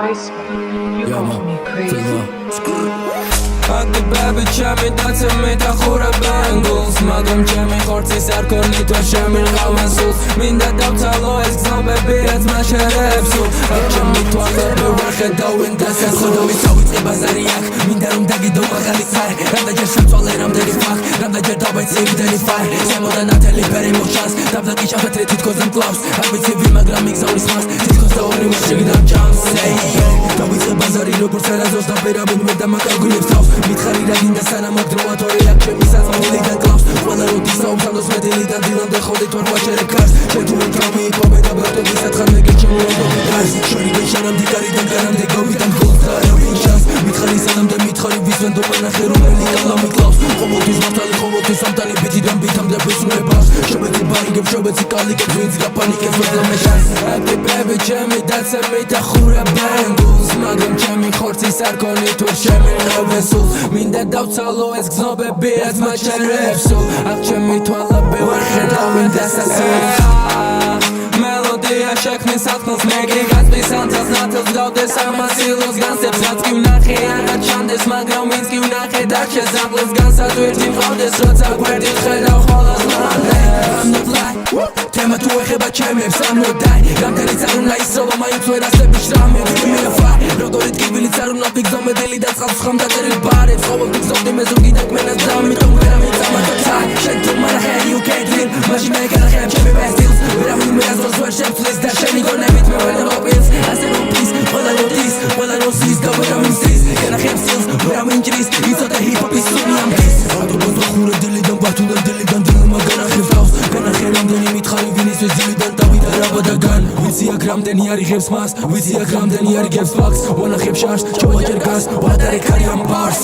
basement. You call me crazy. Adi baby chami dace me ta khura bangles Magam chami khortsi sar korni to shamir qavasul Minda dabtalo es gzam baby az ma sharabsu Chami to albe warkhe dawin dasa khoda mi sawit e bazariak Minda rum dagi do magali sai Rada jer shamtole ram deri fak Rada jer dabait si deri fai Semoda nateli peri mochas Dabla ki shafa tretit kozam klaus Arbit si vi magram igzauris mas Titkos da ori mashigdam chance Say yo Dabit e bazari robur sarazos da perabin Meda makargulib taus Mitkhari ragin და სანამ დროატორი აქ ჩემი საზღვარი და კლავს ყველა როდის საუბნოს მეტილი და დილამდე ხოვდი თორ ვაჭერე ქარს შეთული თავი იპოვე და ბრატები სათხარ მეგე ჩემოოდობი გას შორი გეშანამ დიკარი და განამდე გავიდან გოლს და არავინ შანს მითხარი სანამდე მითხარი ვისვენ დო მანახე რომელი კალა მიკლავს ყოველთვის მართალი ყოველთვის ამტანი ბიჭიდან ბითამდე ბესუნებას შობეთი ბარიგებ შობეთი კალიკებს ვინც გაპანიკებს ვეძლა მე შანს აკი ბები ჩემი დაცა მე და ხურა ბანგულს მაგრამ ჩემი ხორცის არ ქონი თუ შემერავესულ მინდა დავცალო ეს გზნობები რაც მაჩერებსო აქ ჩემი თვალები ვარ ხედავენ დასასრულს მელოდია შექმნის ათმოს მეგრი გაწვის ანთელს ნათელს გავდეს ამასილოს განსებს რაც კი ვნახე აღარ ჩანდეს მაგრამ ვინც კი ვნახე დარჩეს ზამბლებს განსად ვერთი მყავდეს როცა გვერდით ხედავ ხოლოს მანე I'm not lie თემა თუ ეხება ჩემებს I'm not die რამდენი წარუნა ისროვა მაინც ვერ ასები შრამებს Give me a fire როგორი ტკივილი წარუნა ფიგზომედელი და წყალს ხომ დაწერილ ბარებს ყოველთვის გზობდი მე ზოგი დაკმენას დამიტომ ვერავინ წამატოცა შენ თუ მარახე you can't heal მაშინ მე განახებ ჩემი best deals ვერავინ მე აზრს ვერ შეცვლის და შენი გონებით მე ვერ დაღობილს ასე რომ please ყველა ნოტის ყველა ნოსის და ვერავინ სის განახებ stils ვერავინ ჭრის იცოდე hip-hop-ის სუნი ამ დის ადრობოს ხურედელიდან ბათულედელიდან დილმა განახებს თავს განახე რამდენი მითხარი ვინისთვის დილიდან დავიდა რაბადაგან ვიცი აქ რამდენი არიღებს მას ვიცი აქ რამდენი არიგებს ფაქს ვანახებ შარს ჩოვაჭერ გას ვადარე ქარი ამ ბარს